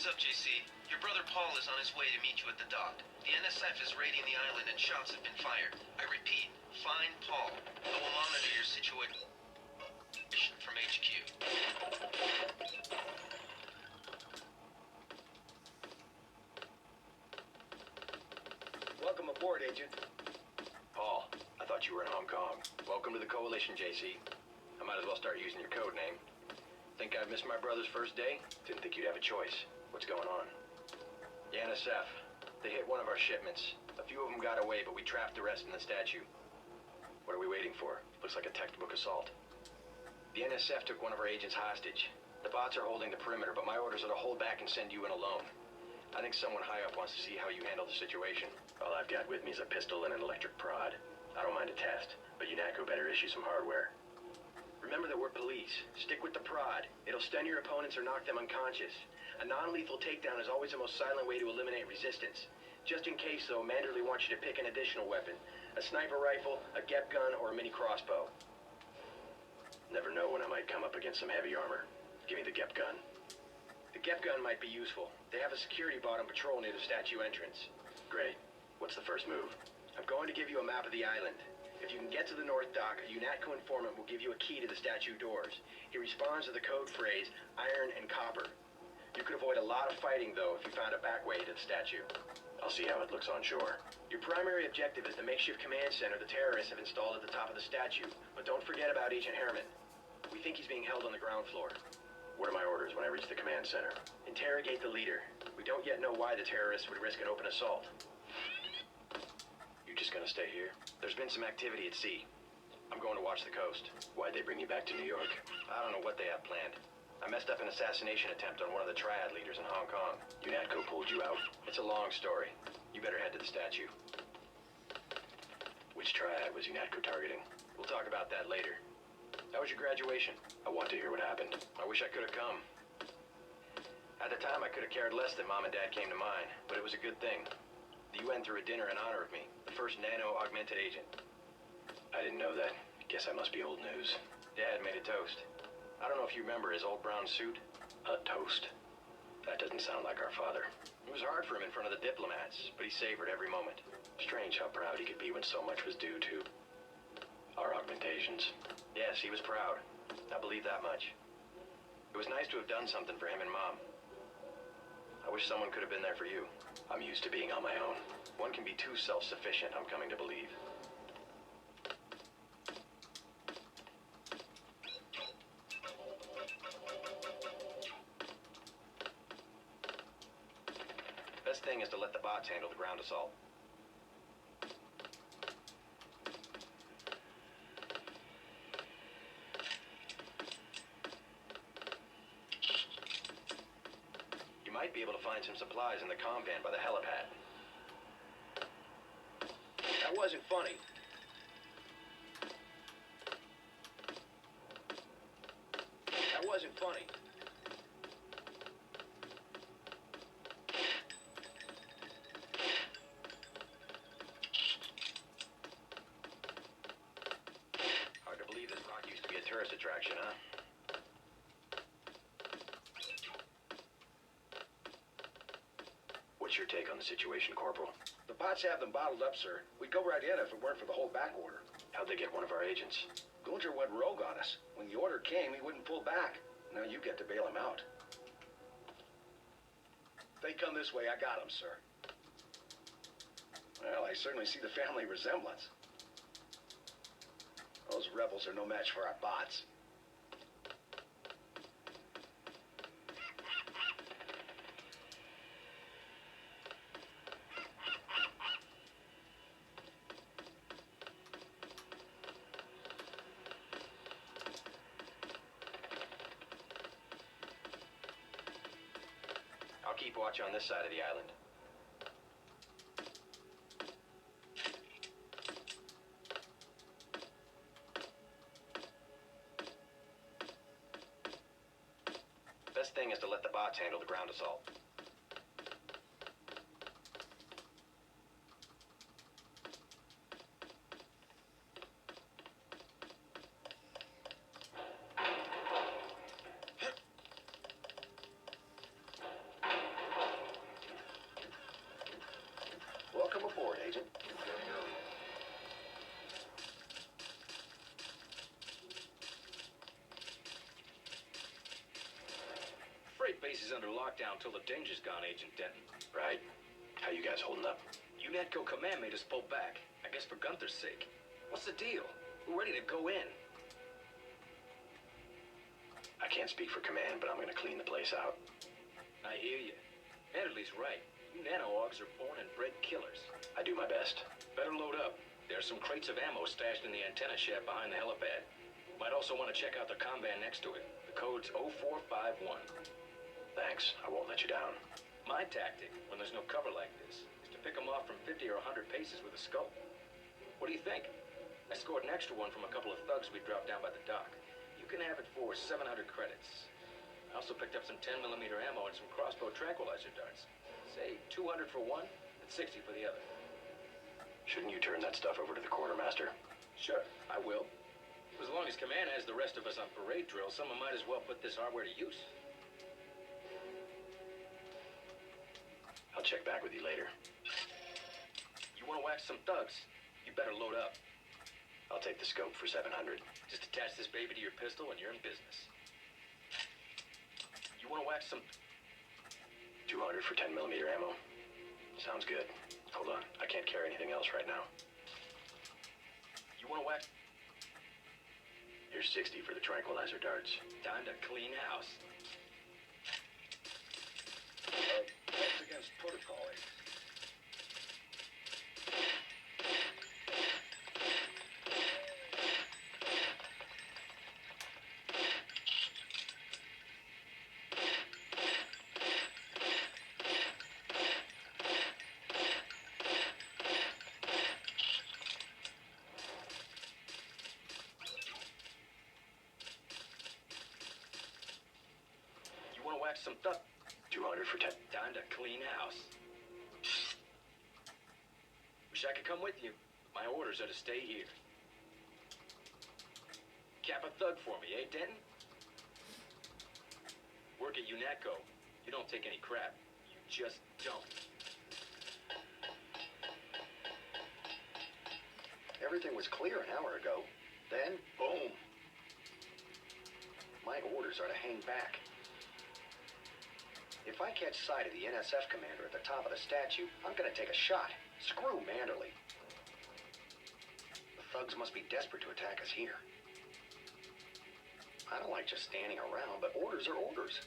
Heads up, JC. Your brother Paul is on his way to meet you at the dock. The NSF is raiding the island and shots have been fired. I repeat, find Paul. I will monitor your situation from HQ. Welcome aboard, Agent. Paul, I thought you were in Hong Kong. Welcome to the Coalition, JC. I might as well start using your code name. Think I've missed my brother's first day? Didn't think you'd have a choice. What's going on? The NSF. They hit one of our shipments. A few of them got away, but we trapped the rest in the statue. What are we waiting for? Looks like a textbook assault. The NSF took one of our agents hostage. The bots are holding the perimeter, but my orders are to hold back and send you in alone. I think someone high up wants to see how you handle the situation. All I've got with me is a pistol and an electric prod. I don't mind a test, but UNATCO better issue some hardware. Remember that we're police. Stick with the prod. It'll stun your opponents or knock them unconscious. A non-lethal takedown is always the most silent way to eliminate resistance. Just in case, though, Manderley wants you to pick an additional weapon. A sniper rifle, a GEP gun, or a mini crossbow. Never know when I might come up against some heavy armor. Give me the GEP gun. The GEP gun might be useful. They have a security bot on patrol near the statue entrance. Great. What's the first move? I'm going to give you a map of the island. If you can get to the North Dock, a UNATCO informant will give you a key to the statue doors. He responds to the code phrase, iron and copper. You could avoid a lot of fighting, though, if you found a back way to the statue. I'll see how it looks on shore. Your primary objective is the makeshift command center the terrorists have installed at the top of the statue. But don't forget about Agent Harriman. We think he's being held on the ground floor. What are my orders when I reach the command center? Interrogate the leader. We don't yet know why the terrorists would risk an open assault. You just gonna stay here? There's been some activity at sea. I'm going to watch the coast. Why'd they bring you back to New York? I don't know what they have planned. I messed up an assassination attempt on one of the triad leaders in Hong Kong. UNATCO pulled you out. It's a long story. You better head to the statue. Which triad was UNATCO targeting? We'll talk about that later. How was your graduation? I want to hear what happened. I wish I could have come. At the time, I could have cared less that Mom and Dad came to mine, but it was a good thing. The UN threw a dinner in honor of me, the first nano-augmented agent. I didn't know that. Guess that must be old news. Dad made a toast. I don't know if you remember his old brown suit. A toast? That doesn't sound like our father. It was hard for him in front of the diplomats, but he savored every moment. Strange how proud he could be when so much was due to our augmentations. Yes, he was proud. I believe that much. It was nice to have done something for him and Mom. I wish someone could have been there for you. I'm used to being on my own. One can be too self-sufficient, I'm coming to believe. Best thing is to let the bots handle the ground assault. Might be able to find some supplies in the comm van by the helipad. That wasn't funny. That wasn't funny. Hard to believe this rock used to be a tourist attraction, huh? What's your take on the situation, Corporal? The bots have them bottled up, sir. We'd go right in if it weren't for the whole back order. How'd they get one of our agents? Gunter went rogue on us. When the order came, he wouldn't pull back. Now you get to bail him out. If they come this way, I got him, sir. Well, I certainly see the family resemblance. Those rebels are no match for our bots. I'll keep watch on this side of the island. Best thing is to let the bots handle the ground assault. base is under lockdown till the danger's gone, Agent Denton. Right. How you guys holding up? UNATCO command made us pull back. I guess for Gunther's sake. What's the deal? We're ready to go in. I can't speak for command, but I'm gonna clean the place out. I hear you. Manderley's right. You nano-augs are born and bred killers. I do my best. Better load up. There's some crates of ammo stashed in the antenna shaft behind the helipad. Might also want to check out the comm van next to it. The code's 0451. Thanks. I won't let you down. My tactic, when there's no cover like this, is to pick them off from 50 or 100 paces with a scope. What do you think? I scored an extra one from a couple of thugs we dropped down by the dock. You can have it for 700 credits. I also picked up some 10mm ammo and some crossbow tranquilizer darts. Say 200 for one and 60 for the other. Shouldn't you turn that stuff over to the quartermaster? Sure, I will. As long as command has the rest of us on parade drill, someone might as well put this hardware to use. I'll check back with you later. You want to whack some thugs? You better load up. I'll take the scope for 700. Just attach this baby to your pistol and you're in business. You want to whack some... 200 for 10mm ammo. Sounds good. Hold on. I can't carry anything else right now. You want to whack... Here's 60 for the tranquilizer darts. Time to clean house. That's against protocol. Some thugs. 200 for 10. Time to clean house. Wish I could come with you. My orders are to stay here. Cap a thug for me, eh, Denton? Work at UNATCO. You don't take any crap. You just don't. Everything was clear an hour ago. Then, boom. My orders are to hang back. If I catch sight of the NSF commander at the top of the statue, I'm gonna take a shot. Screw Manderley. The thugs must be desperate to attack us here. I don't like just standing around, but orders are orders.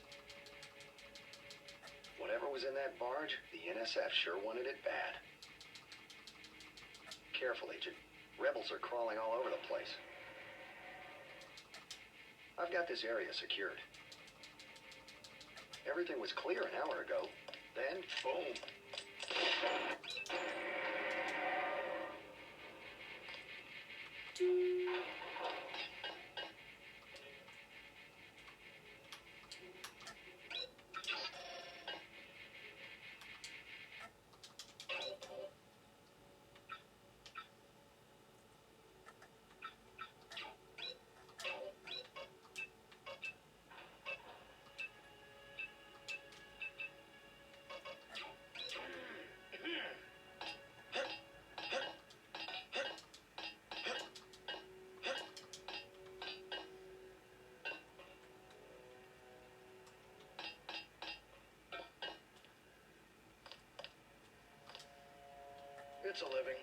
Whatever was in that barge, the NSF sure wanted it bad. Careful, Agent. Rebels are crawling all over the place. I've got this area secured. Everything was clear an hour ago. Then, boom. It's a living.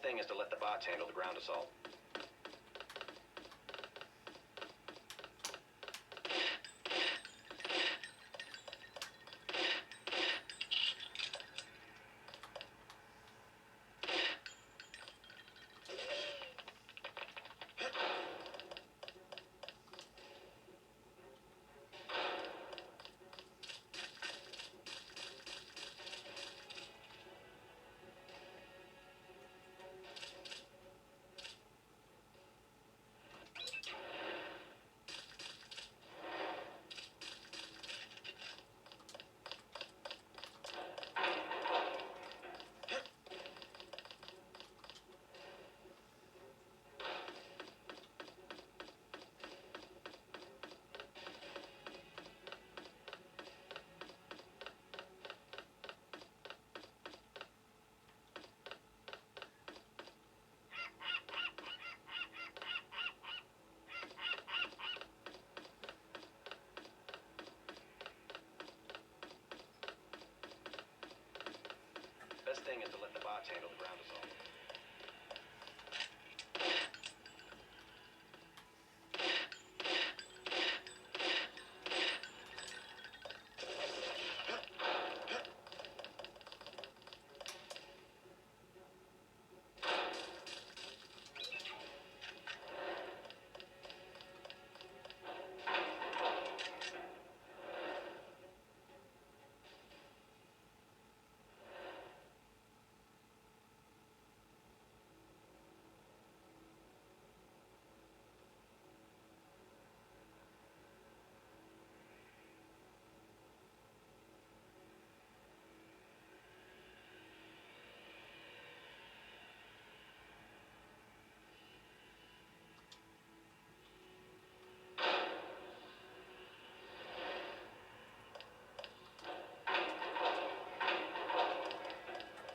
thing is to let the bots handle the ground assault. Best thing is to let the bots handle the ground assault.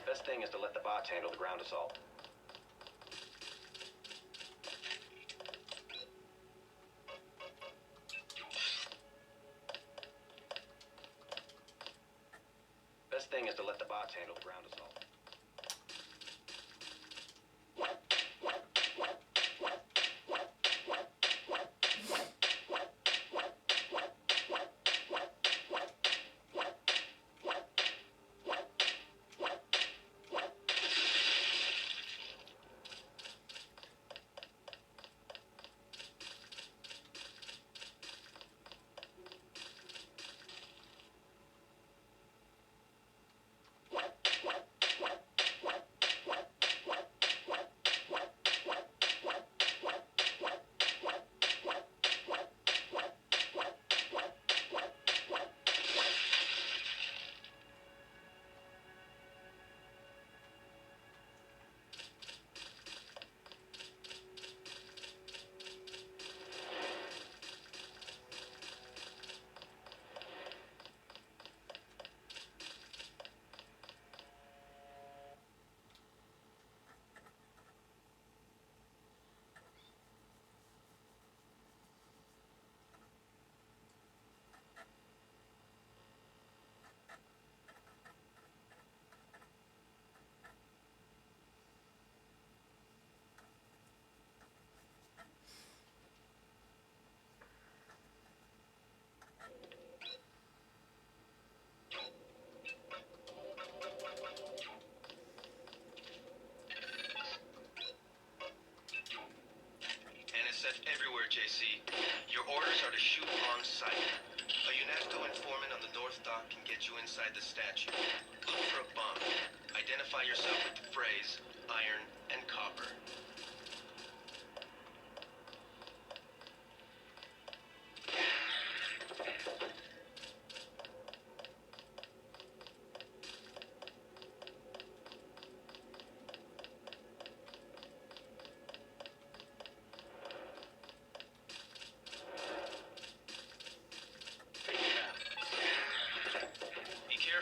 Best thing is to let the bots handle the ground assault. Best thing is to let the bots handle the ground assault. Everywhere, JC. Your orders are to shoot on sight. A UNESCO informant on the North Dock can get you inside the statue. Look for a bomb. Identify yourself with the phrase, iron and copper.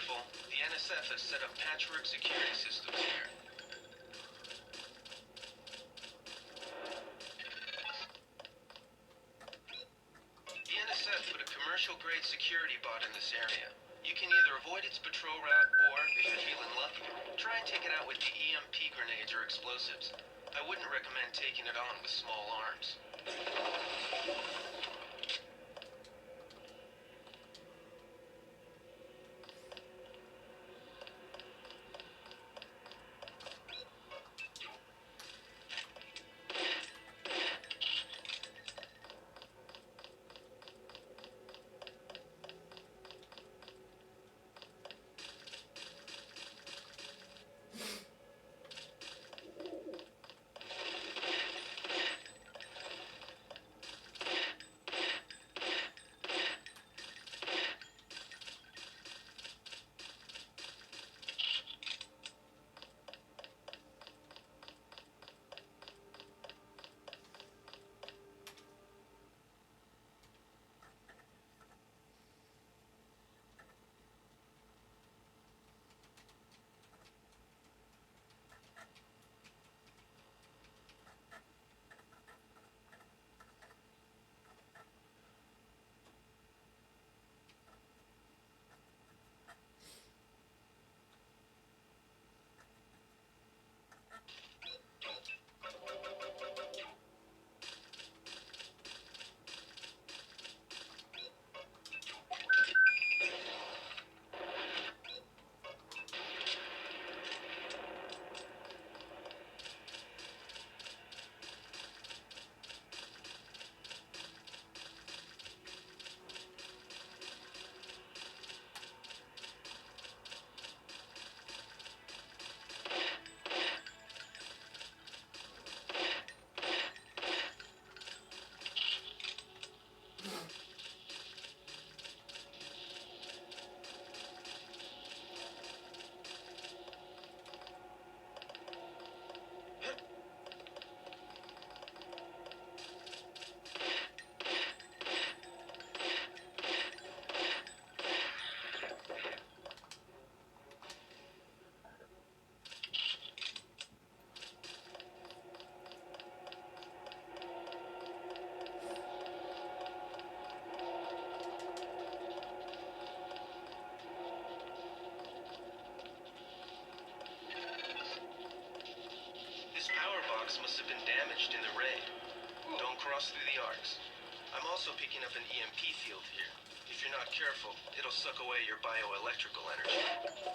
The NSF has set up patchwork security systems here. The NSF put a commercial-grade security bot in this area. You can either avoid its patrol route, or, if you're feeling lucky, try and take it out with the EMP grenades or explosives. I wouldn't recommend taking it on with small arms. Must have been damaged in the raid. Don't cross through the arcs. I'm also picking up an EMP field here. If you're not careful, it'll suck away your bioelectrical energy.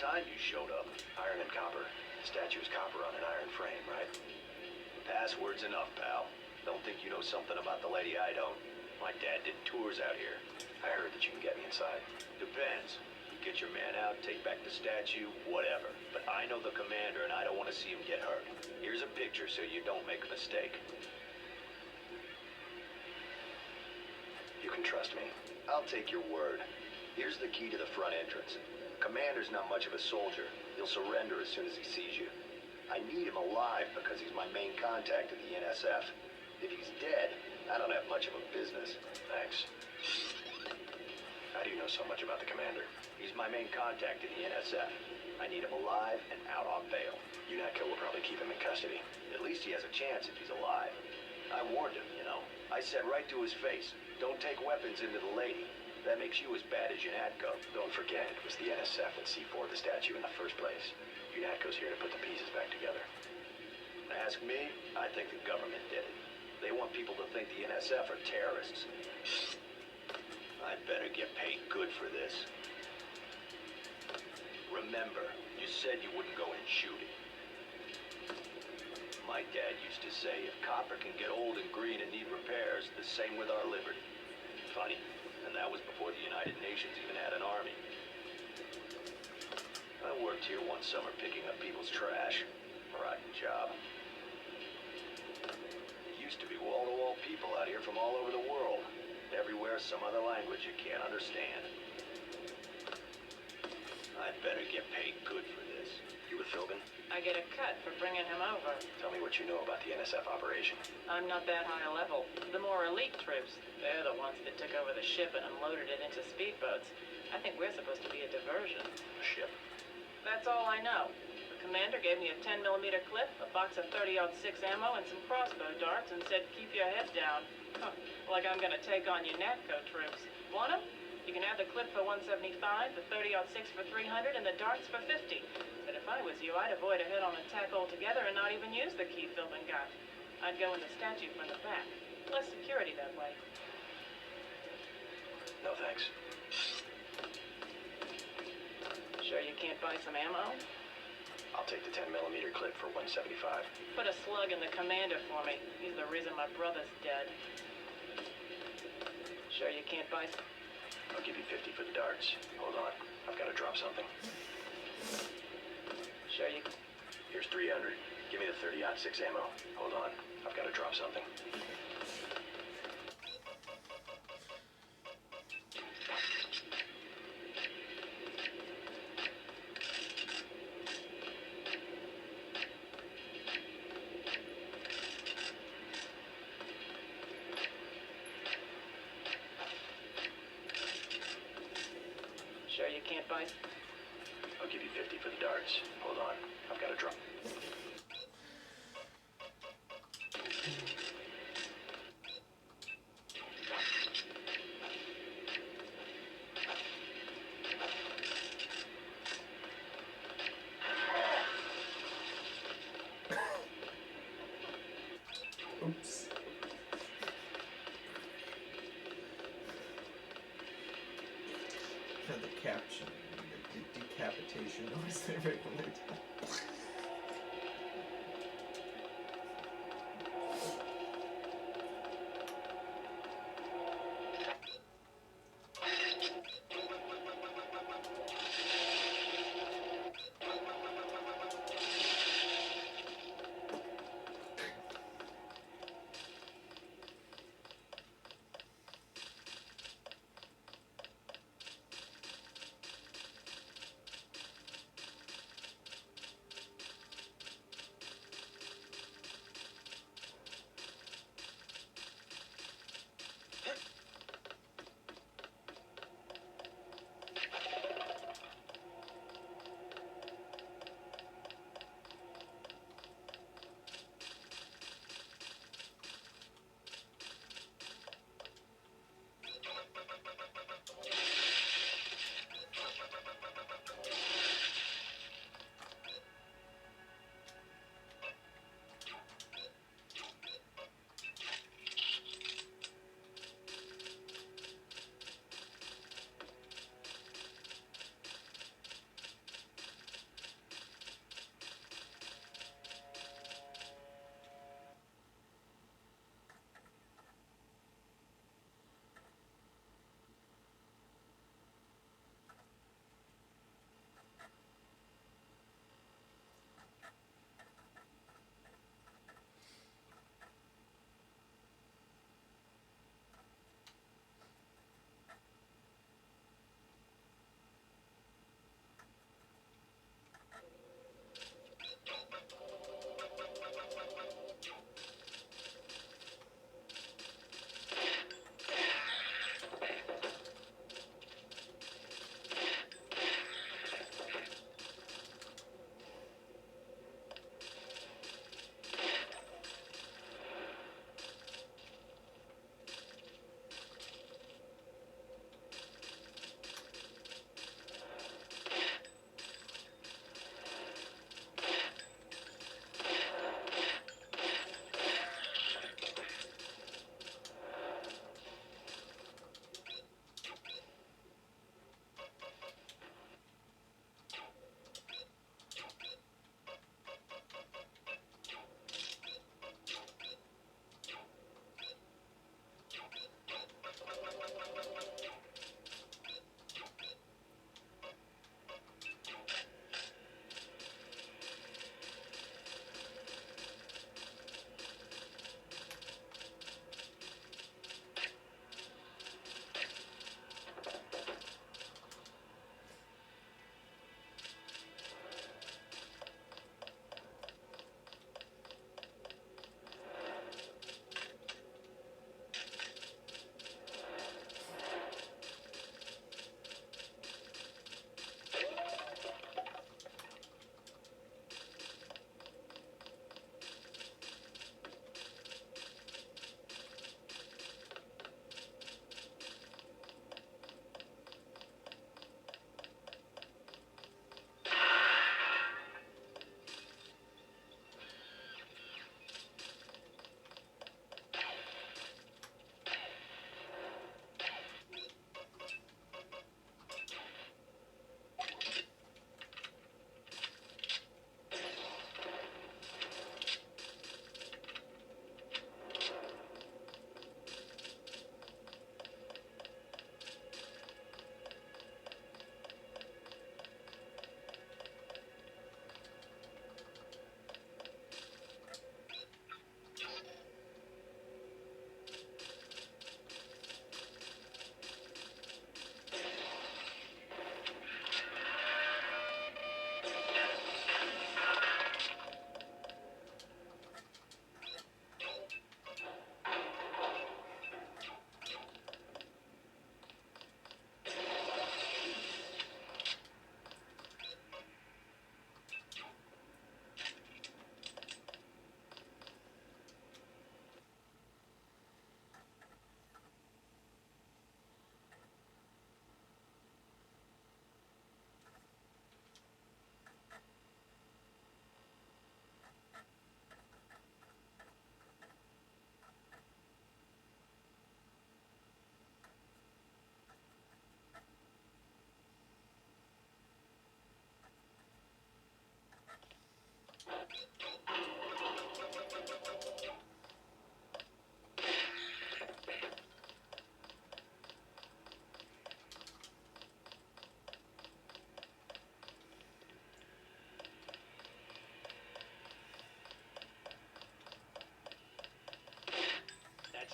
time you showed up. Iron and copper. The statue is copper on an iron frame, right? Password's enough, pal. Don't think you know something about the lady I don't. My dad did tours out here. I heard that you can get me inside. Depends. You get your man out, take back the statue, whatever. But I know the commander and I don't want to see him get hurt. Here's a picture so you don't make a mistake. You can trust me. I'll take your word. Here's the key to the front entrance. Commander's not much of a soldier. He'll surrender as soon as he sees you. I need him alive because he's my main contact at the NSF. If he's dead, I don't have much of a business. Thanks. How do you know so much about the commander? He's my main contact at the NSF. I need him alive and out on bail. UNATCO will probably keep him in custody. At least he has a chance if he's alive. I warned him, you know. I said right to his face, don't take weapons into the lady. That makes you as bad as UNATCO. Don't forget, it was the NSF that C4'd the statue in the first place. UNATCO's here to put the pieces back together. Ask me, I think the government did it. They want people to think the NSF are terrorists. I better get paid good for this. Remember, you said you wouldn't go in shooting. My dad used to say, if copper can get old and green and need repairs, the same with our liberty. Funny, and that was before the United Nations even had an army. I worked here one summer picking up people's trash. Rotten job. There used to be wall-to-wall people out here from all over the world. Everywhere some other language you can't understand. I'd better get paid good for this. You with Philbin? I get a cut for bringing him over. Tell me what you know about the NSF operation. I'm not that high a level. The more elite troops, they're the ones that took over the ship and unloaded it into speedboats. I think we're supposed to be a diversion. A ship. That's all I know. The commander gave me a 10mm clip, a box of 30-06 ammo, and some crossbow darts and said, keep your head down. Huh. Like I'm gonna take on UNATCO troops. Want 'em? You can have the clip for 175, the 30-06 for 300, and the darts for 50. But if I was you, I'd avoid a head-on attack altogether and not even use the key Philbin got. I'd go in the statue from the back. Less security that way. No thanks. Sure you can't buy some ammo? I'll take the 10mm clip for 175. Put a slug in the commander for me. He's the reason my brother's dead. Sure you can't buy some... I'll give you 50 for the darts. Hold on. I've got to drop something. Sure you... Here's 300. Give me the 30-06 ammo. Hold on. I've got to drop something. Sure you can't buy... I'll give you 50 for the darts. Hold on. I've got to drop. Oops. And the caption, the decapitation noise they regulate.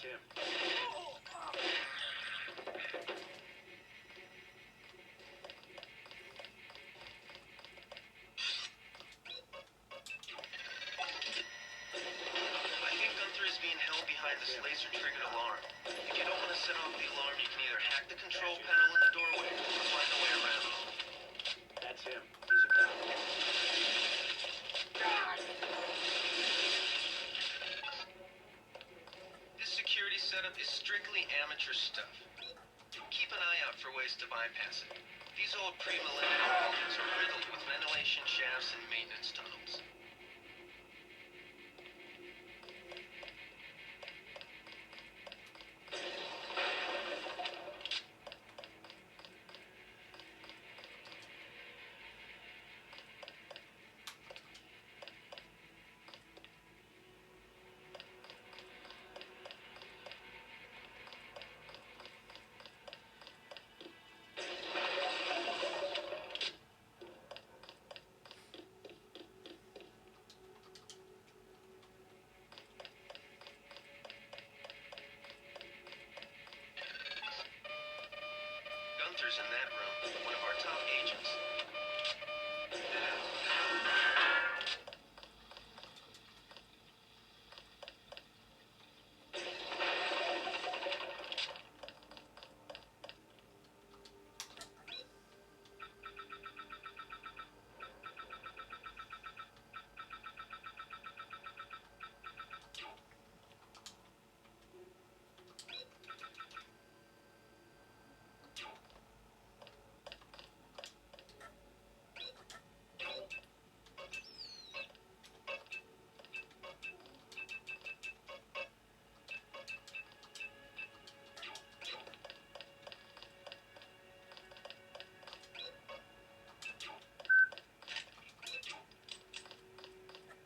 him. I think Gunther is being held behind this laser-triggered alarm. If you don't want to set off the alarm, you can either hack the control panel in the doorway or find a way around it. That's him. He's a cop. This security setup is strictly amateur stuff. Keep an eye out for ways to bypass it. These old pre-millennium buildings are riddled with ventilation shafts and maintenance tunnels. Gunther's in that room, one of our top agents.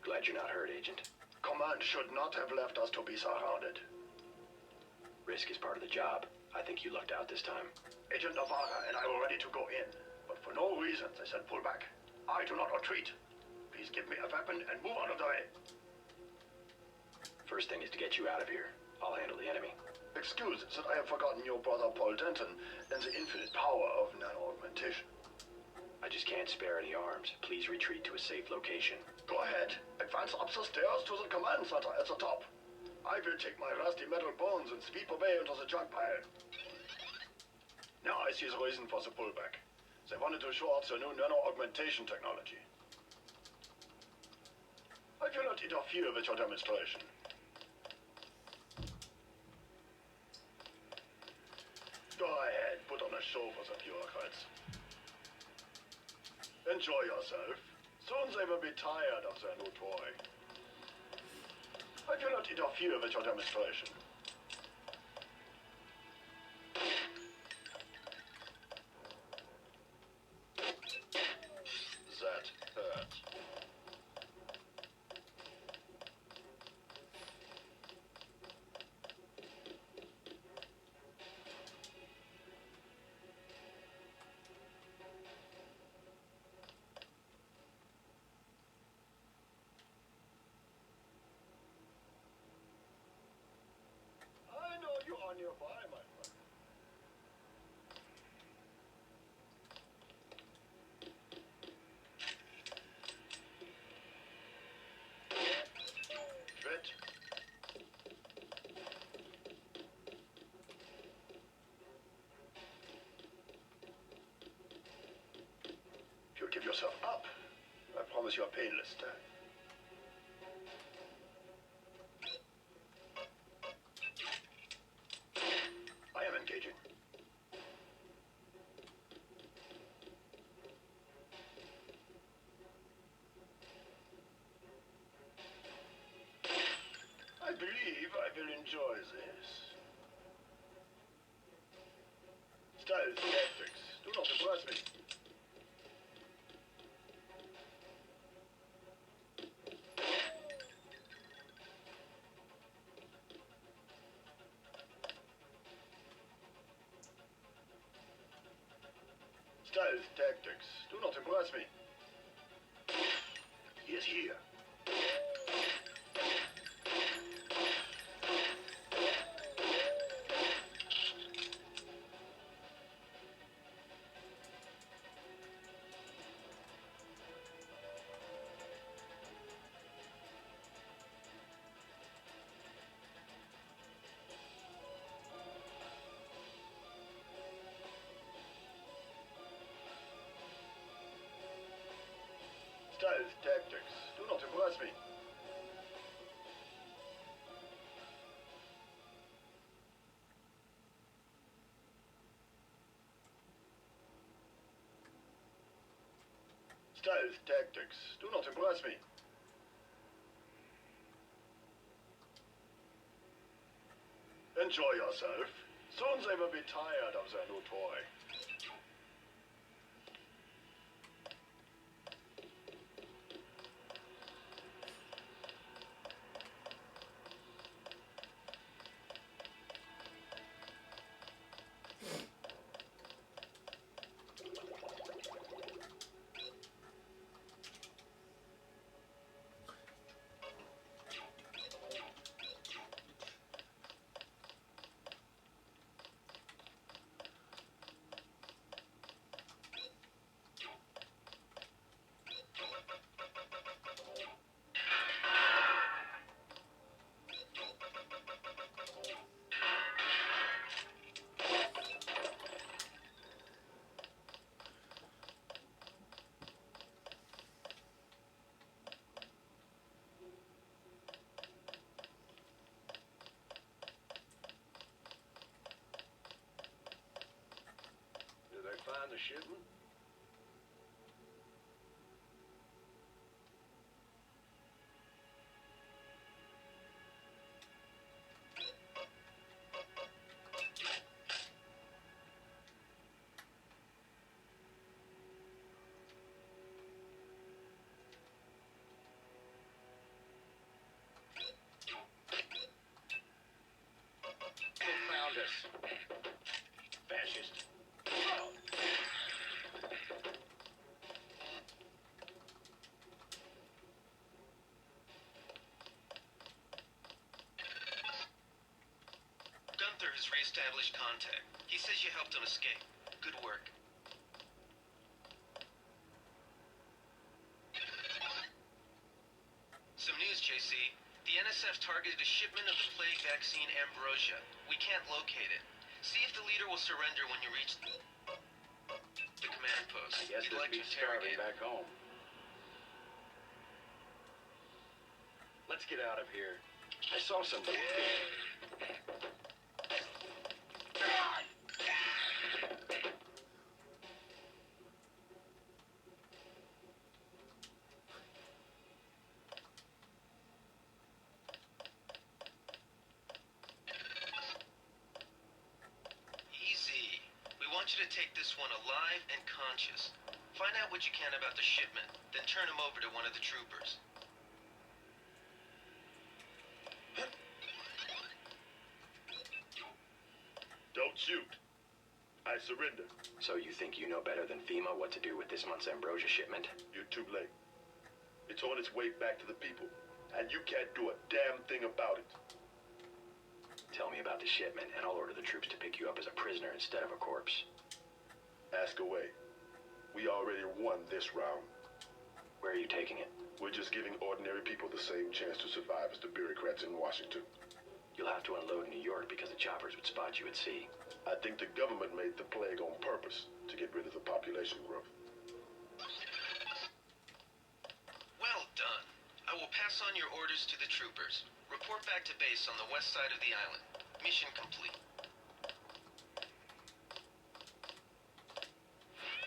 Glad you're not hurt, Agent. Command should not have left us to be surrounded. Risk is part of the job. I think you lucked out this time. Agent Navarra and I were ready to go in, but for no reason they said pull back. I do not retreat. Please give me a weapon and move out of the way. First thing is to get you out of here. I'll handle the enemy. Excuse that I have forgotten your brother Paul Denton and the infinite power of nano-augmentation. I just can't spare any arms. Please retreat to a safe location. Go ahead. Advance up the stairs to the command center at the top. I will take my rusty metal bones and sweep away into the junk pile. Now I see the reason for the pullback. They wanted to show off their new nano-augmentation technology. I will not interfere with your demonstration. Go ahead, put on a show for the bureaucrats. Enjoy yourself. Soon they will be tired of their new toy. I will not interfere with your demonstration. That hurt. I know you are nearby, my friend. Fit. If you give yourself up, I promise you a painless death. I am engaging. I believe I will enjoy this. Stealth tactics. Do not impress me. Stealth tactics. Do not impress me. He is here. Stealth tactics do not impress me. Enjoy yourself. Soon they will be tired of their new toy. Find the shipment? Who found us? Fascist. Gunther has re-established contact. He says you helped him escape. Good work. Some news, JC. The NSF targeted a shipment of the plague vaccine Ambrosia. We can't locate it. See if the leader will surrender when you reach the command post. I guess He'd this like to beats starving interrogate back home. Let's get out of here. I saw somebody. Easy. We want you to take this one alive and conscious. Find out what you can about the shipment, then turn him over to one of the troopers. Don't shoot. I surrender. So you think you know better than FEMA what to do with this month's Ambrosia shipment? You're too late. It's on its way back to the people, and you can't do a damn thing about it. Tell me about the shipment, and I'll order the troops to pick you up as a prisoner instead of a corpse. Ask away. We already won this round. Where are you taking it? We're just giving ordinary people the same chance to survive as the bureaucrats in Washington. You'll have to unload in New York because the choppers would spot you at sea. I think the government made the plague on purpose to get rid of the population growth. Well done. I will pass on your orders to the troopers. Report back to base on the west side of the island. Mission complete.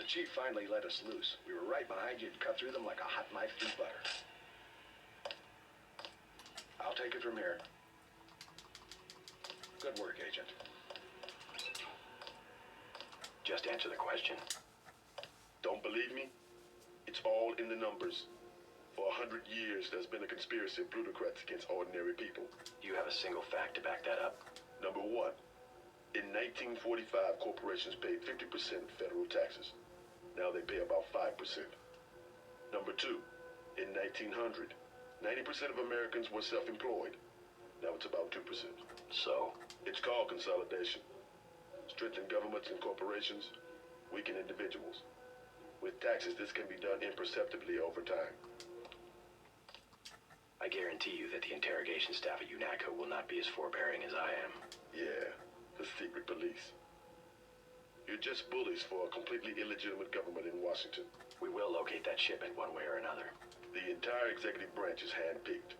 The chief finally let us loose. We were right behind you and cut through them like a hot knife through butter. I'll take it from here. Good work, Agent. Just answer the question. Don't believe me? It's all in the numbers. For 100 years, there's been a conspiracy of plutocrats against ordinary people. Do you have a single fact to back that up? Number one, in 1945, corporations paid 50% federal taxes. Now they pay about 5%. Number two, in 1900, 90% of Americans were self-employed. Now it's about 2%. So? It's called consolidation. Strengthen governments and corporations, weaken individuals. With taxes, this can be done imperceptibly over time. I guarantee you that the interrogation staff at UNACO will not be as forbearing as I am. Yeah, the secret police. You're just bullies for a completely illegitimate government in Washington. We will locate that shipment one way or another. The entire executive branch is handpicked.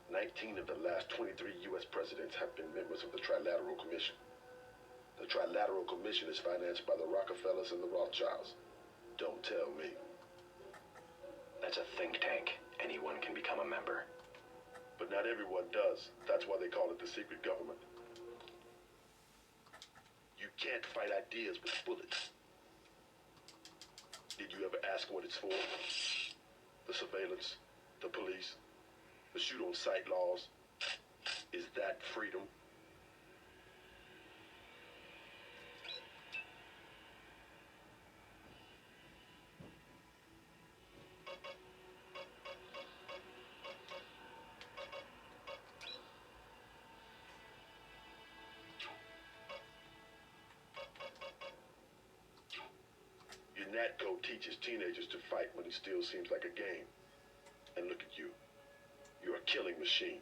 19 of the last 23 U.S. presidents have been members of the Trilateral Commission. The Trilateral Commission is financed by the Rockefellers and the Rothschilds. Don't tell me. That's a think tank. Anyone can become a member. But not everyone does. That's why they call it the secret government. You can't fight ideas with bullets. Did you ever ask what it's for? The surveillance, the police, the shoot-on-sight laws. Is that freedom? Natco teaches teenagers to fight when it still seems like a game. And look at you. You're a killing machine.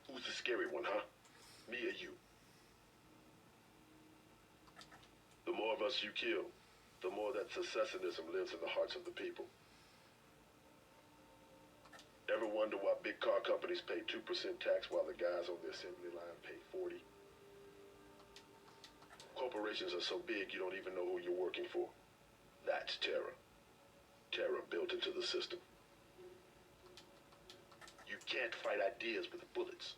Who's the scary one, huh? Me or you? The more of us you kill, the more that secessionism lives in the hearts of the people. Ever wonder why big car companies pay 2% tax while the guys on the assembly line pay 40%? Corporations are so big you don't even know who you're working for. That's terror. Terror built into the system. You can't fight ideas with bullets.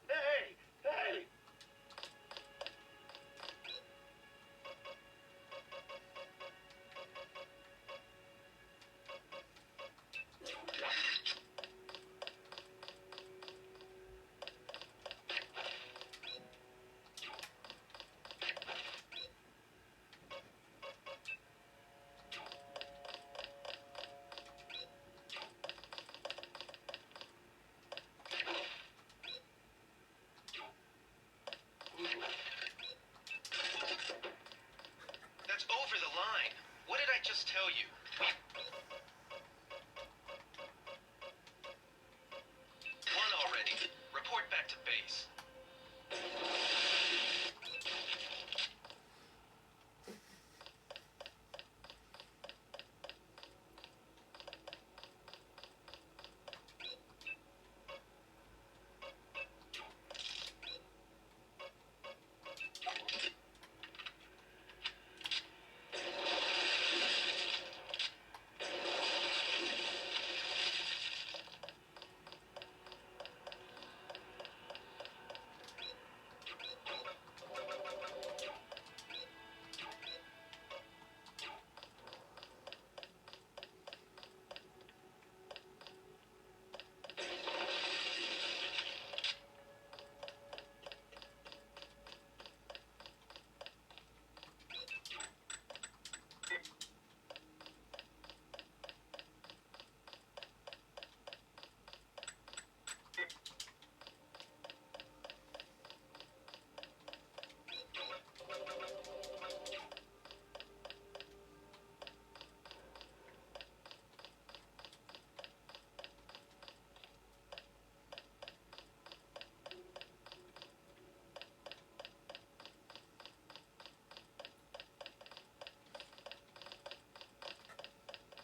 Hey! That's over the line. What did I just tell you? One already. Report back to base.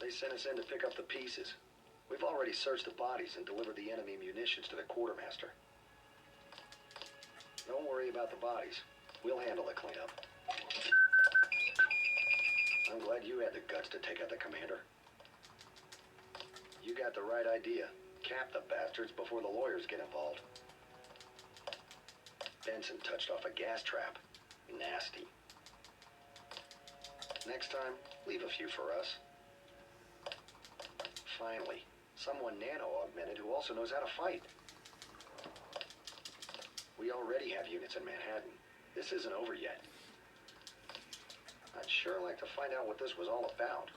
They sent us in to pick up the pieces. We've already searched the bodies and delivered the enemy munitions to the quartermaster. Don't worry about the bodies. We'll handle the cleanup. I'm glad you had the guts to take out the commander. You got the right idea. Cap the bastards before the lawyers get involved. Benson touched off a gas trap. Nasty. Next time, leave a few for us. Finally, someone nano-augmented who also knows how to fight. We already have units in Manhattan. This isn't over yet. I'd sure like to find out what this was all about.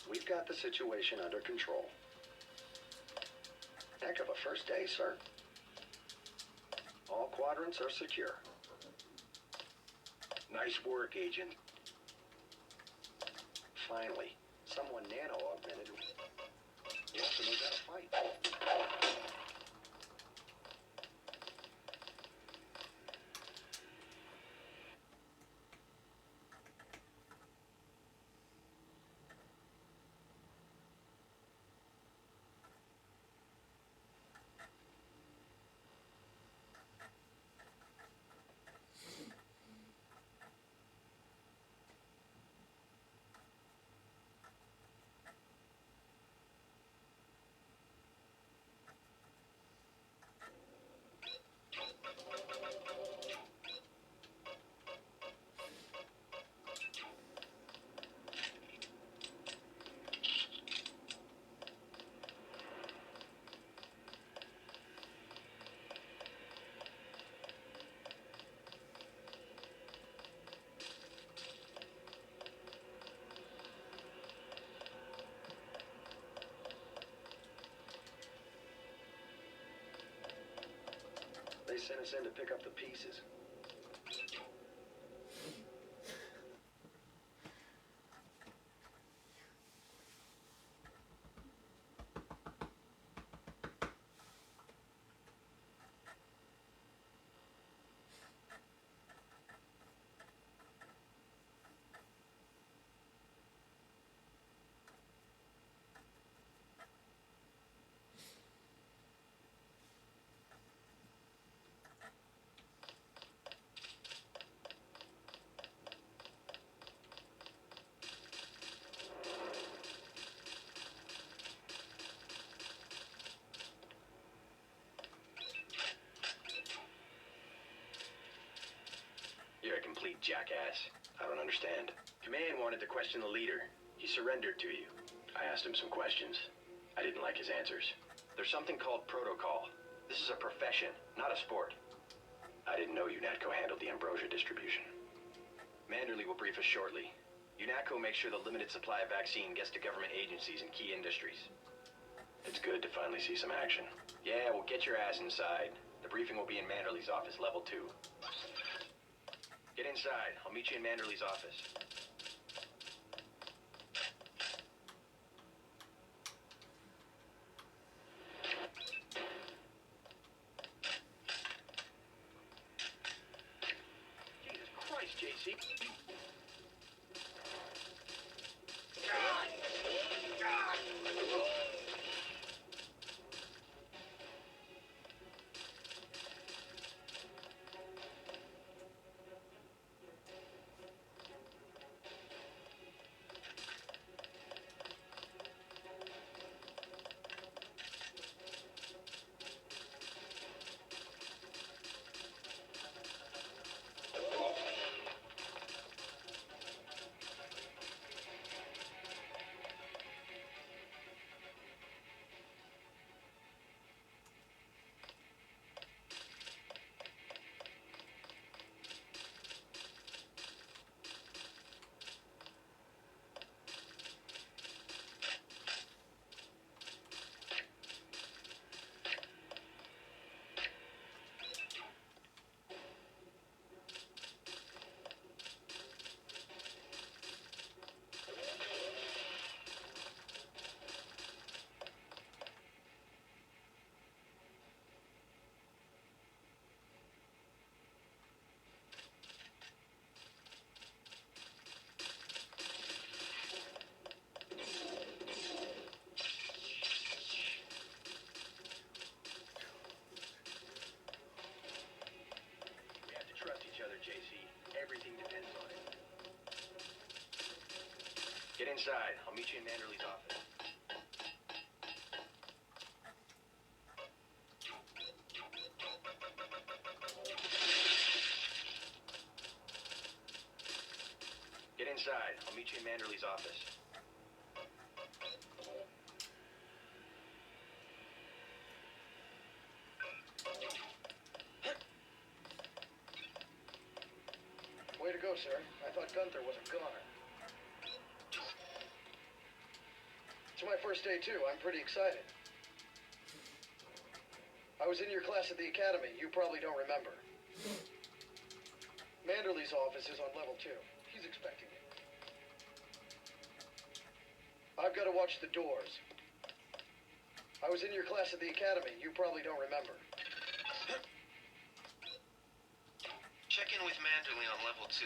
We've got the situation under control. Heck of a first day, sir. All quadrants are secure. Nice work, Agent. Finally, someone nano-augmented who also knows how to fight. sent us in to pick up the pieces. You're a complete jackass. I don't understand. Command wanted to question the leader. He surrendered to you. I asked him some questions. I didn't like his answers. There's something called protocol. This is a profession, not a sport. I didn't know UNATCO handled the ambrosia distribution. Manderley will brief us shortly. UNATCO makes sure the limited supply of vaccine gets to government agencies and key industries. It's good to finally see some action. Yeah, well, get your ass inside. The briefing will be in Manderley's office, level 2. Get inside. I'll meet you in Manderley's office. Jesus Christ, JC. JC. Everything depends on it. Get inside. I'll meet you in Manderley's office. Get inside. I'll meet you in Manderley's office. Way to go, sir. I thought Gunther was a goner. It's my first day, too. I'm pretty excited. I was in your class at the academy. You probably don't remember. Manderley's office is on level 2. He's expecting you. I've got to watch the doors. I was in your class at the academy. You probably don't remember. Check in with Manderley on level 2.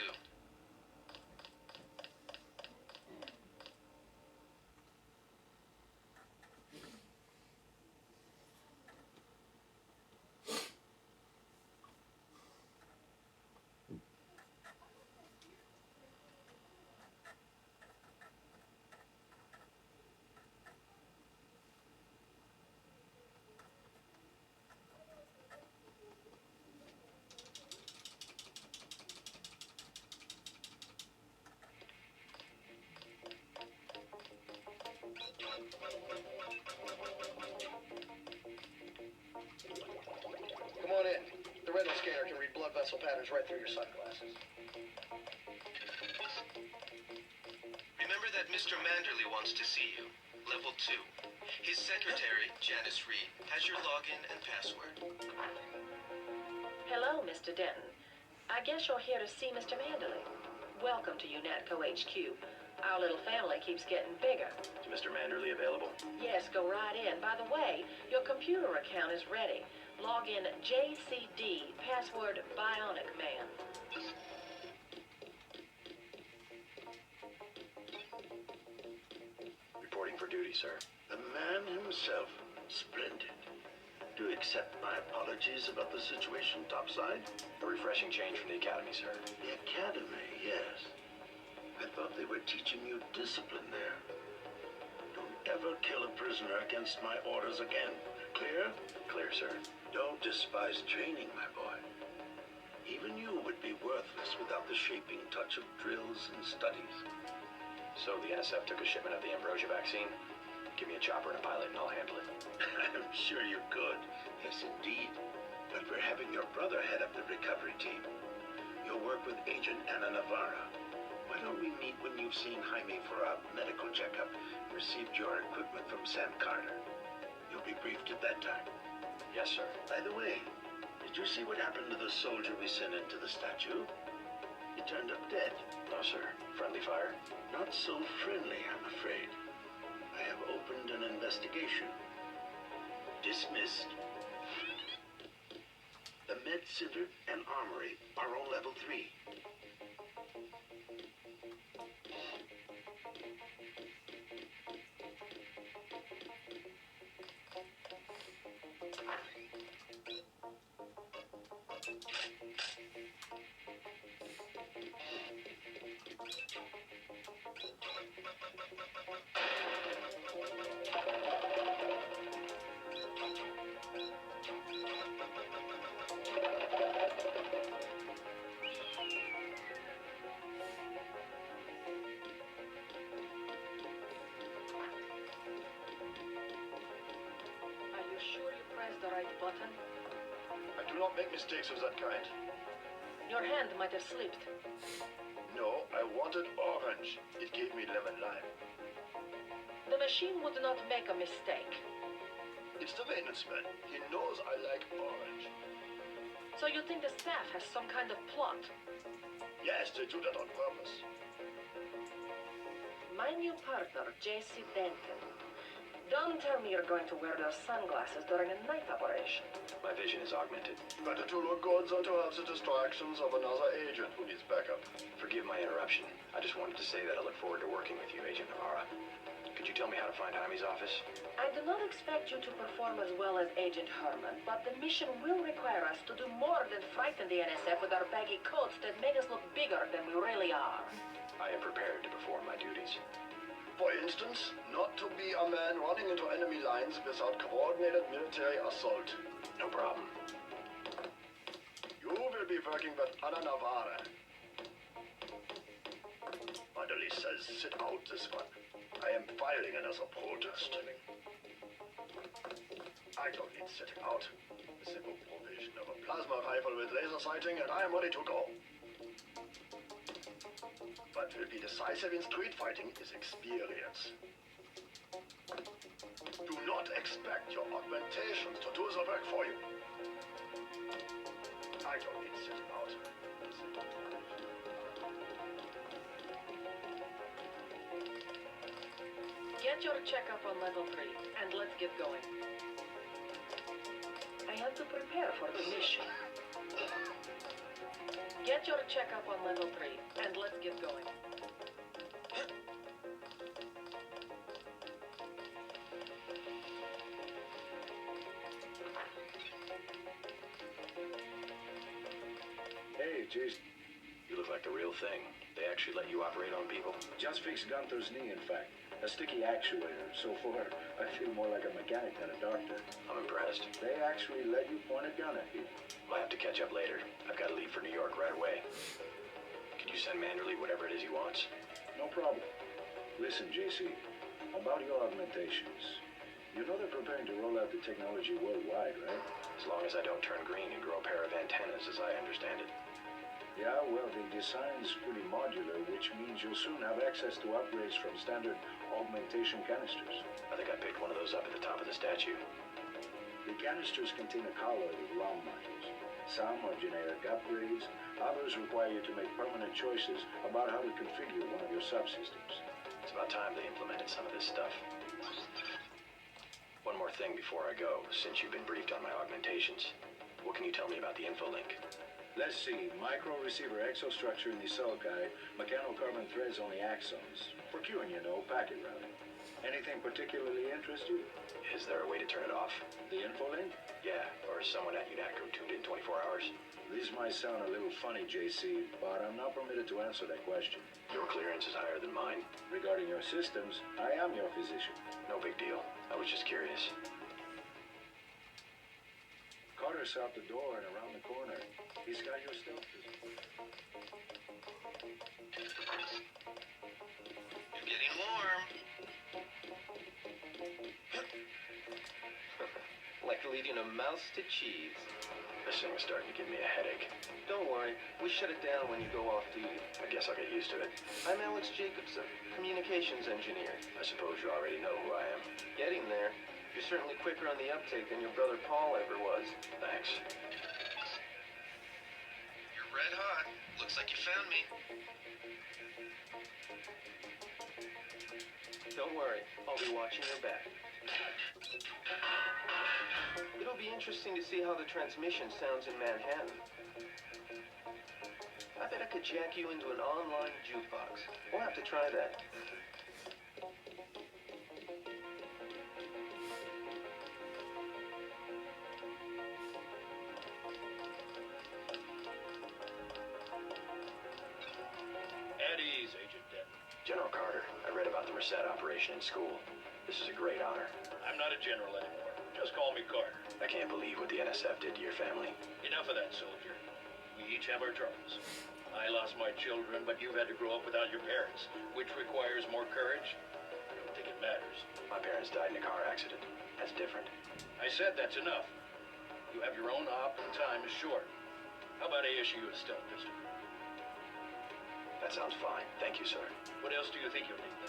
Come on in. The retinal scanner can read blood vessel patterns right through your sunglasses. Remember that Mr. Manderley wants to see you. Level 2. His secretary, Janice Reed, has your login and password. Hello, Mr. Denton. I guess you're here to see Mr. Manderley. Welcome to UNATCO HQ. Our little family keeps getting bigger. Is Mr. Manderley available? Yes, go right in. By the way, your computer account is ready. Log in JCD, password Bionic Man. Reporting for duty, sir. The man himself. Splendid. Do you accept my apologies about the situation topside? A refreshing change from the academy, sir. The academy, yes. I thought they were teaching you discipline there. Don't ever kill a prisoner against my orders again. Clear? Clear, sir. Don't despise training, my boy. Even you would be worthless without the shaping touch of drills and studies. So the NSF took a shipment of the ambrosia vaccine? Give me a chopper and a pilot and I'll handle it. I'm sure you could. Yes, indeed. But we're having your brother head up the recovery team. You'll work with Agent Anna Navarra. Why don't we meet when you've seen Jaime for a medical checkup and received your equipment from Sam Carter? You'll be briefed at that time. Yes, sir. By the way, did you see what happened to the soldier we sent into the statue? He turned up dead. No, sir. Friendly fire? Not so friendly, I'm afraid. I have opened an investigation. Dismissed. The Med Center and Armory are on level 3. Are you sure you pressed the right button? I do not make mistakes of that kind. Your hand might have slipped. No, I wanted orange. It gave me lemon lime. The machine would not make a mistake. It's the maintenance man. He knows I like orange. So you think the staff has some kind of plot? Yes, they do that on purpose. My new partner, J.C. Denton. Don't tell me you're going to wear those sunglasses during a night operation. My vision is augmented. Better to look good than to have the distractions of another agent who needs backup. Forgive my interruption. I just wanted to say that I look forward to working with you, Agent Navarra. Could you tell me how to find Jaime's office? I do not expect you to perform as well as Agent Herman, but the mission will require us to do more than frighten the NSF with our baggy coats that make us look bigger than we really are. I am prepared to perform my duties. For instance, not to be a man running into enemy lines without coordinated military assault. No problem. You will be working with Anna Navarra. Manderley says sit out this one. I am filing another protest. I don't need sitting out. A simple provision of a plasma rifle with laser sighting and I am ready to go. What will be decisive in street fighting is experience. Do not expect your augmentations to do the work for you. I don't need sitting out. Get your checkup on level 3, and let's get going. I have to prepare for the mission. Get your checkup on level 3, and let's get going. Hey, Jason. You look like the real thing. They actually let you operate on people? Just fixed Gunther's knee, in fact. A sticky actuator. So far, I feel more like a mechanic than a doctor. I'm impressed. They actually let you point a gun at people. I'll have to catch up later. I've got to leave for New York right away. Could you send Manderley whatever it is he wants? No problem. Listen, JC, about your augmentations. You know they're preparing to roll out the technology worldwide, right? As long as I don't turn green and grow a pair of antennas, as I understand it. Yeah, well, the design's pretty modular, which means you'll soon have access to upgrades from standard augmentation canisters. I think I picked one of those up at the top of the statue. The canisters contain a collar with ROM modules. Some are generic upgrades, others require you to make permanent choices about how to configure one of your subsystems. It's about time they implemented some of this stuff. One more thing before I go, since you've been briefed on my augmentations. What can you tell me about the info link? Let's see, micro-receiver exostructure in the sulci, mechanocarbon threads on the axons. For queuing, you know, packet routing. Anything particularly interest you? Is there a way to turn it off? The info link? Yeah, or someone at UNATCO tuned in 24 hours. This might sound a little funny, JC, but I'm not permitted to answer that question. Your clearance is higher than mine. Regarding your systems, I am your physician. No big deal. I was just curious. Carter's out the door and around the corner. He's got your stuff. You're getting warm. Like leading a mouse to cheese. This thing is starting to give me a headache. Don't worry, we shut it down when you go off duty. I guess I'll get used to it. I'm Alex Jacobson, communications engineer. I suppose you already know who I am. Getting there. You're certainly quicker on the uptake than your brother Paul ever was. Thanks. You're red hot. Looks like you found me. Don't worry, I'll be watching your back. It'll be interesting to see how the transmission sounds in Manhattan. I bet I could jack you into an online jukebox. We'll have to try that. At ease, Agent Denton. General Carter, I read about the Reset operation in school. This is a great honor. I'm not a general anymore. Just call me Carter. I can't believe what the NSF did to your family. Enough of that, soldier. We each have our troubles. I lost my children, but you've had to grow up without your parents, which requires more courage. I don't think it matters. My parents died in a car accident. That's different. I said that's enough. You have your own op and time is short. How about I issue you a stealth pistol? That sounds fine. Thank you, sir. What else do you think you'll need?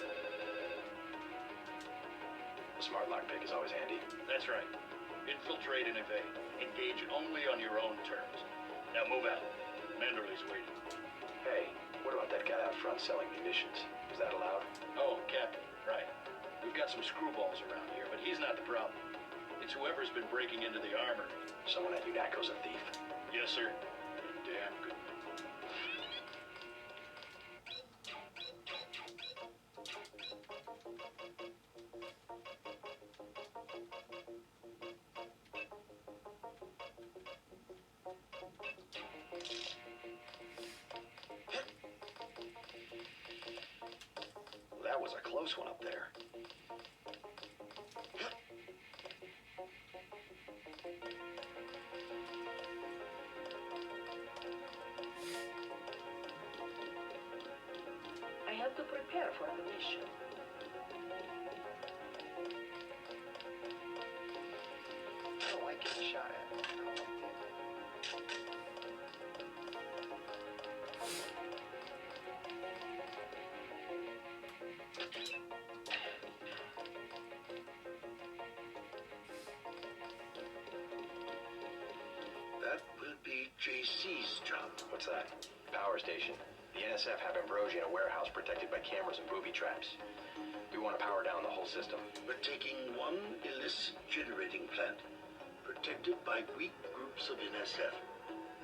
A smart lockpick is always handy. That's right. Infiltrate and evade. Engage only on your own terms. Now move out. Manderley's waiting. Hey, what about that guy out front selling munitions? Is that allowed? Oh, Captain. Right. We've got some screwballs around here, but he's not the problem. It's whoever's been breaking into the armory. Someone at UNATCO's a thief. Yes, sir. And a damn good one. That was a close one up there. I have to prepare for the mission. I don't like getting shot at. That will be JC's job. What's that? Power station. The NSF have Ambrosia in a warehouse protected by cameras and booby traps. We want to power down the whole system. We're taking one illicit generating plant, protected by weak groups of NSF.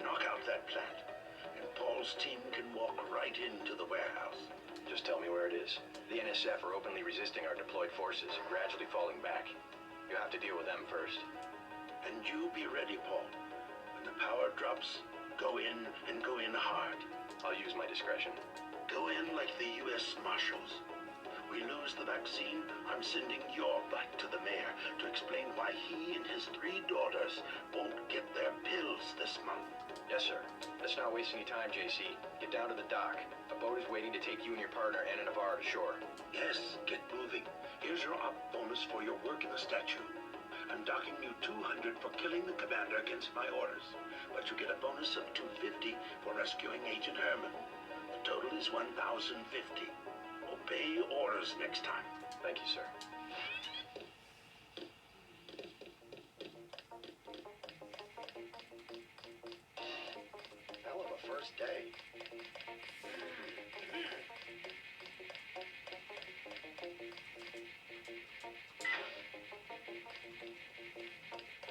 Knock out that plant, and Paul's team can walk right into the warehouse. Just tell me where it is. The NSF are openly resisting our deployed forces, gradually falling back. You have to deal with them first. And you be ready, Paul. When the power drops, go in and go in hard. I'll use my discretion. Go in like the U.S. Marshals. We lose the vaccine, I'm sending your butt to the mayor to explain why he and his 3 daughters won't get their pills this month. Yes, sir. Let's not waste any time, JC. Get down to the dock. A boat is waiting to take you and your partner, Anna Navarro, to shore. Yes, get moving. Here's your op bonus for your work in the statue. I'm docking you 200 for killing the commander against my orders, but you get a bonus of 250 for rescuing Agent Herman. The total is 1,050. Obey orders next time. Thank you, sir. first day.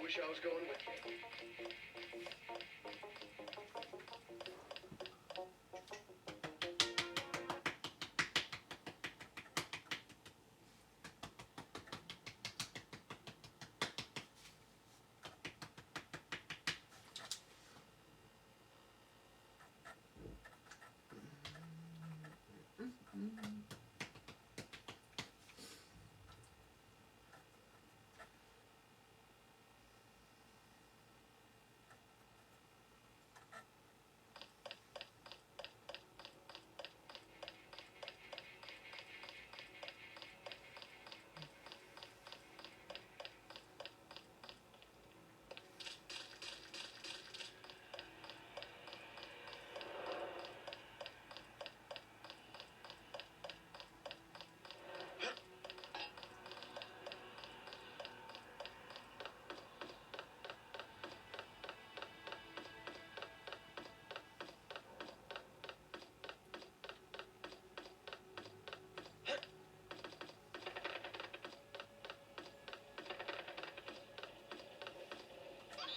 Wish I was going with you.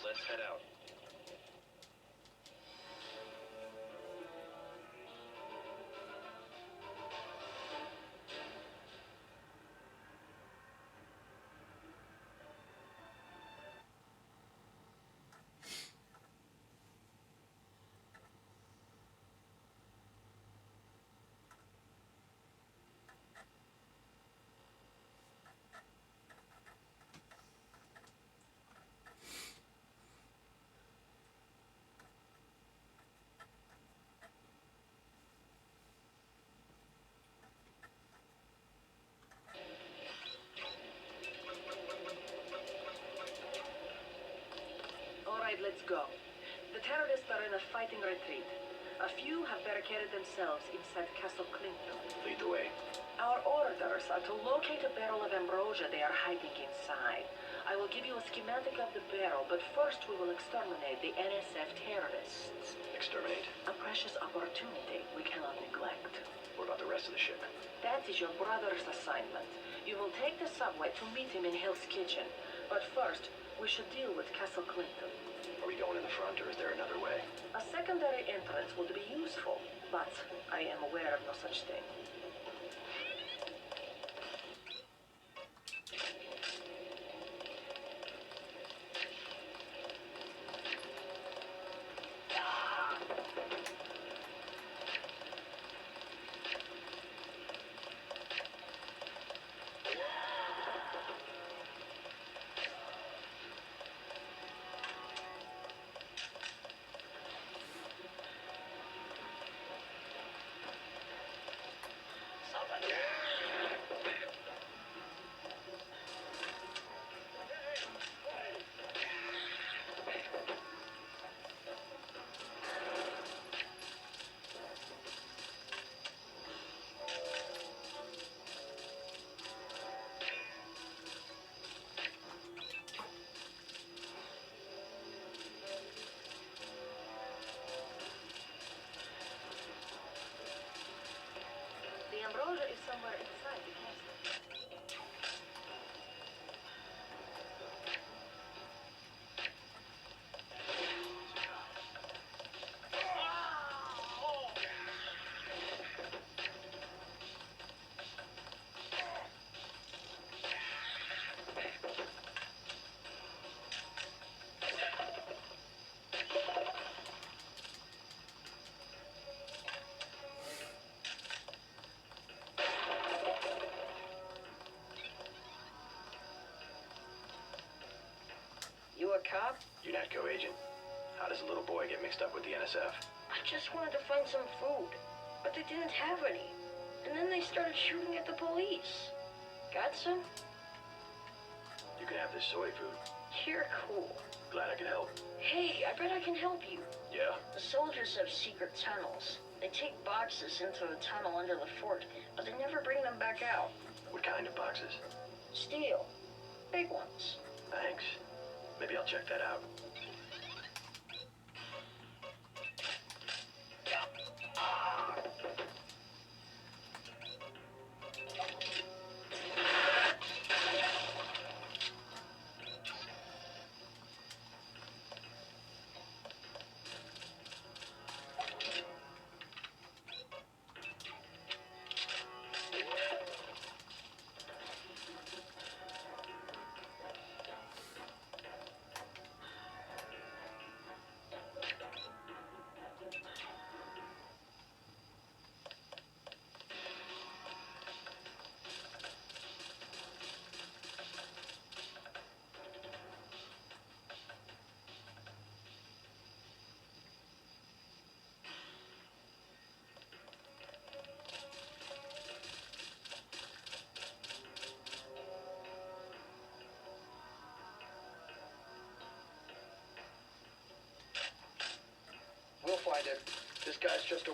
Let's head out. Let's go. The terrorists are in a fighting retreat. A few have barricaded themselves inside Castle Clinton. Lead the way. Our orders are to locate a barrel of ambrosia they are hiding inside. I will give you a schematic of the barrel, but first we will exterminate the NSF terrorists. Exterminate? A precious opportunity we cannot neglect. What about the rest of the shipment? That is your brother's assignment. You will take the subway to meet him in Hill's Kitchen. But first, we should deal with Castle Clinton. Are we going in the front, or is there another way? A secondary entrance would be useful, but I am aware of no such thing. The ambrosia is somewhere inside the castle. You a cop? UNATCO agent. How does a little boy get mixed up with the NSF? I just wanted to find some food, but they didn't have any. And then they started shooting at the police. Got some? You can have this soy food. You're cool. Glad I could help. Hey, I bet I can help you. Yeah? The soldiers have secret tunnels. They take boxes into the tunnel under the fort, but they never bring them back out. What kind of boxes? Steel. Big ones. Thanks. Maybe I'll check that out.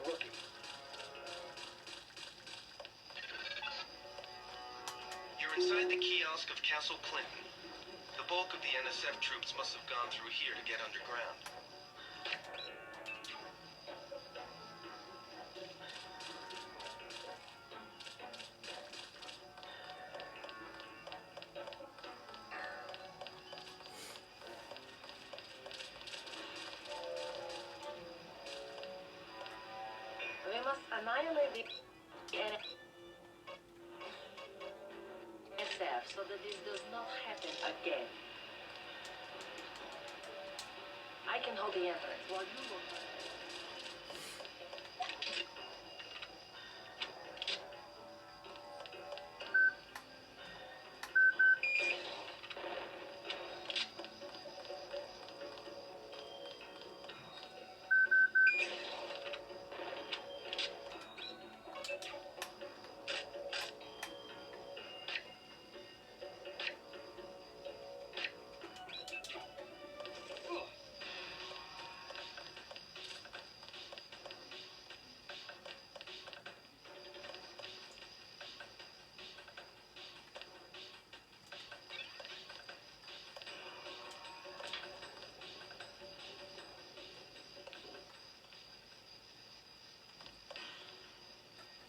rookie. You're inside the kiosk of Castle Clinton. The bulk of the NSF troops must have gone through here to get underground. We must annihilate the NSF so that this does not happen again. I can hold the entrance while you look.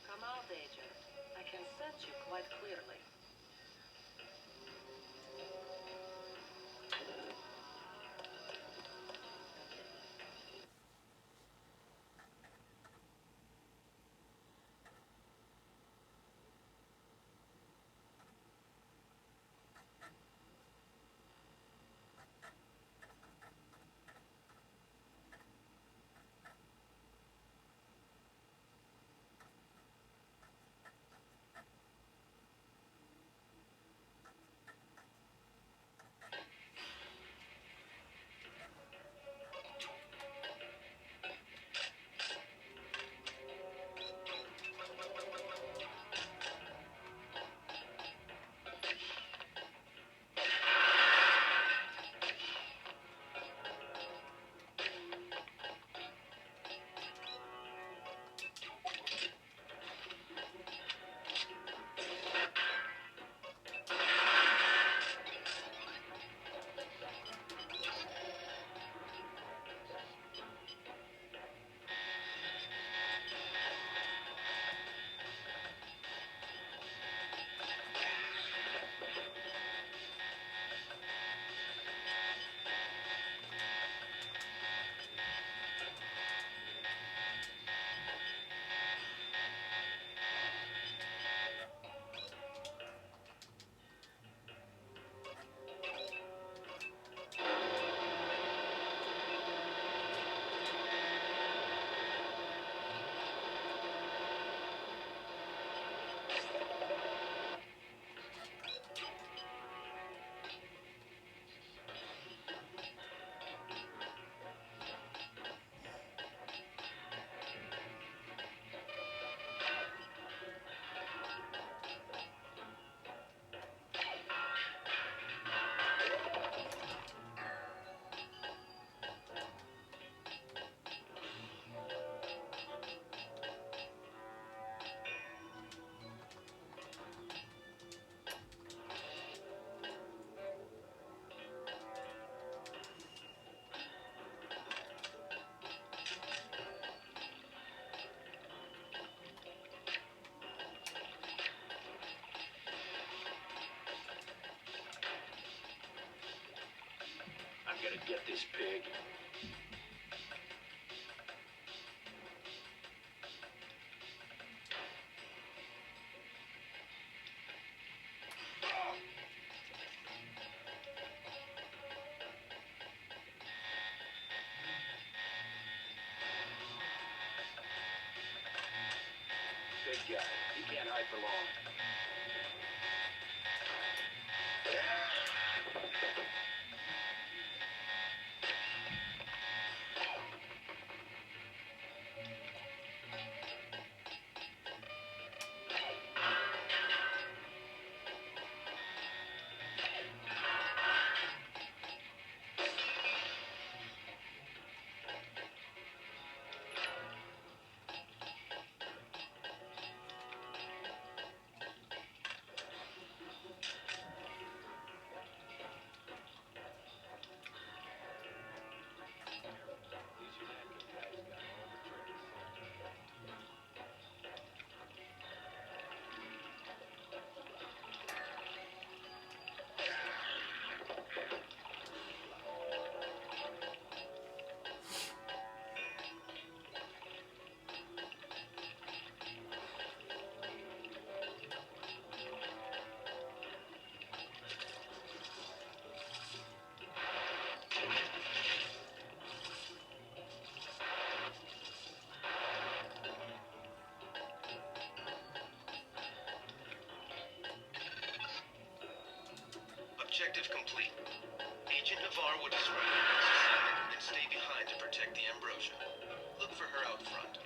Come out, Agent. I can sense you quite clearly. I'm gonna get this pig. Big guy. He can't hide for long. Objective complete. Agent Navarre will describe the next assignment and stay behind to protect the Ambrosia. Look for her out front.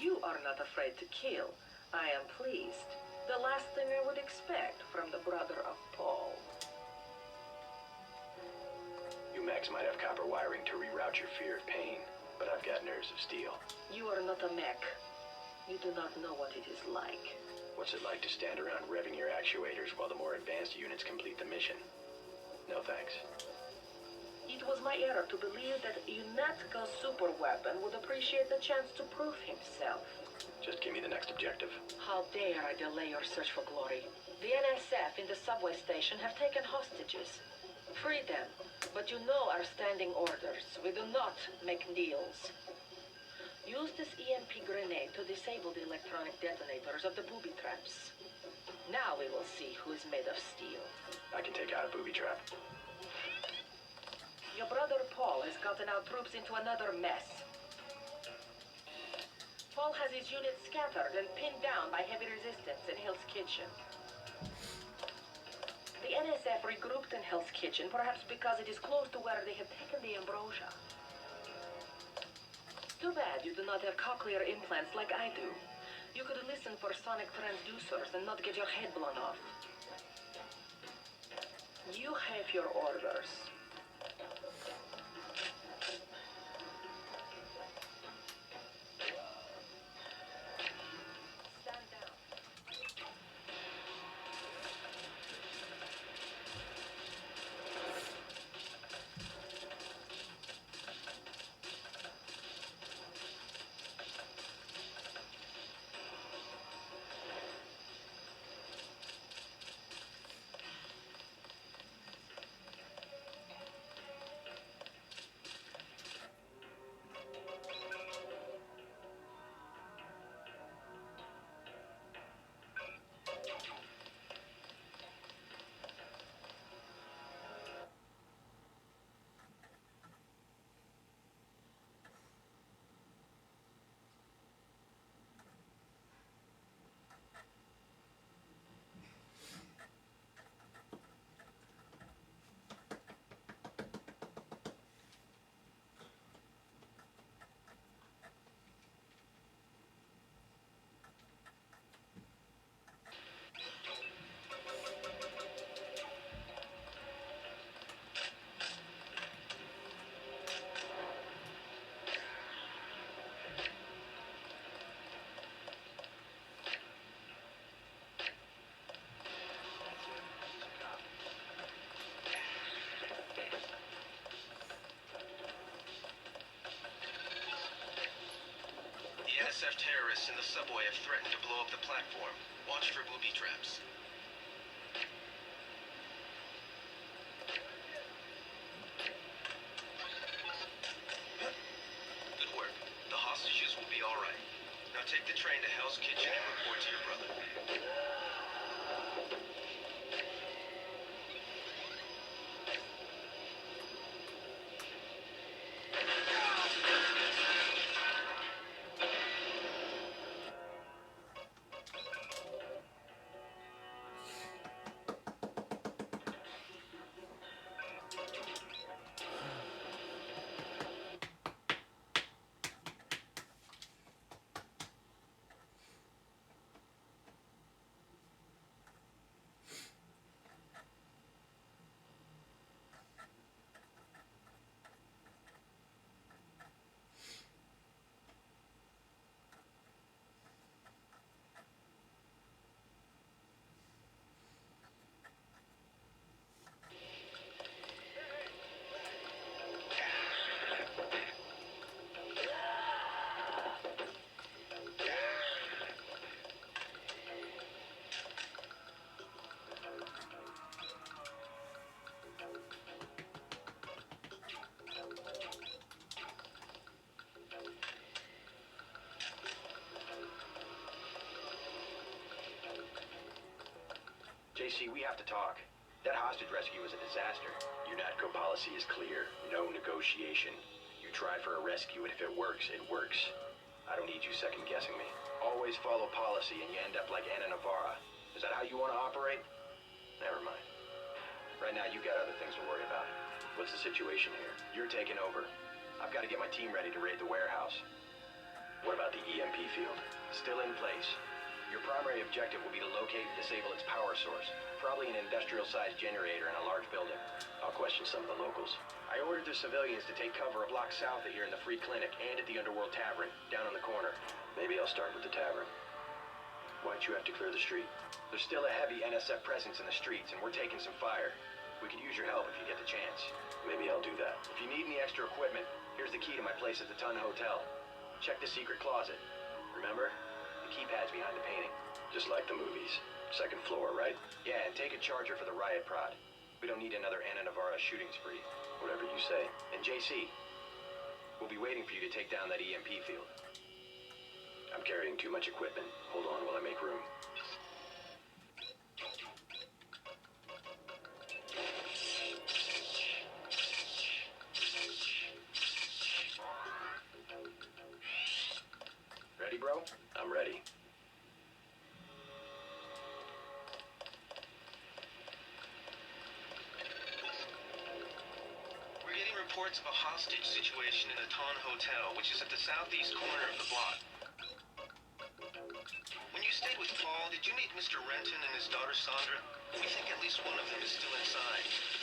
You are not afraid to kill. I am pleased. The last thing I would expect from the brother of Paul. You Max might have copper wiring to reroute your fear of pain, but I've got nerves of steel. You are not a mech. You do not know what it is like. What's it like to stand around revving your actuators while the more advanced units complete the mission? No thanks. It was my error to believe that Unatka's superweapon would appreciate the chance to prove himself. Just give me the next objective. How dare I delay your search for glory? The NSF in the subway station have taken hostages. Free them, but you know our standing orders. We do not make deals. Use this EMP grenade to disable the electronic detonators of the booby traps. Now we will see who is made of steel. I can take out a booby trap. Your brother Paul has gotten our troops into another mess. Paul has his units scattered and pinned down by heavy resistance in Hell's Kitchen. The NSF regrouped in Hell's Kitchen, perhaps because it is close to where they have taken the Ambrosia. Too bad you do not have cochlear implants like I do. You could listen for sonic transducers and not get your head blown off. You have your orders. The NSF terrorists in the subway have threatened to blow up the platform. Watch for booby traps. Good work. The hostages will be all right. Now take the train to Hell's Kitchen and report to your brother. JC, we have to talk. That hostage rescue was a disaster. UNATCO policy is clear. No negotiation. You try for a rescue, and if it works, it works. I don't need you second-guessing me. Always follow policy, and you end up like Anna Navarra. Is that how you want to operate? Never mind. Right now, you got other things to worry about. What's the situation here? You're taking over. I've got to get my team ready to raid the warehouse. What about the EMP field? Still in place. Your primary objective will be to locate and disable its power source. Probably an industrial-sized generator in a large building. I'll question some of the locals. I ordered the civilians to take cover a block south of here in the Free Clinic and at the Underworld Tavern, down on the corner. Maybe I'll start with the tavern. Why'd you have to clear the street? There's still a heavy NSF presence in the streets, and we're taking some fire. We could use your help if you get the chance. Maybe I'll do that. If you need any extra equipment, here's the key to my place at the Ton Hotel. Check the secret closet. Remember? The keypad's behind the painting. Just like the movies. Second floor, right? Yeah, and take a charger for the riot prod. We don't need another Anna Navarra shooting spree. Whatever you say. And JC, we'll be waiting for you to take down that EMP field. I'm carrying too much equipment. Hold on while I make room. Ready, bro? I'm ready. We're getting reports of a hostage situation in the Ton Hotel, which is at the southeast corner of the block. When you stayed with Paul, did you meet Mr. Renton and his daughter Sandra? We think at least one of them is still inside.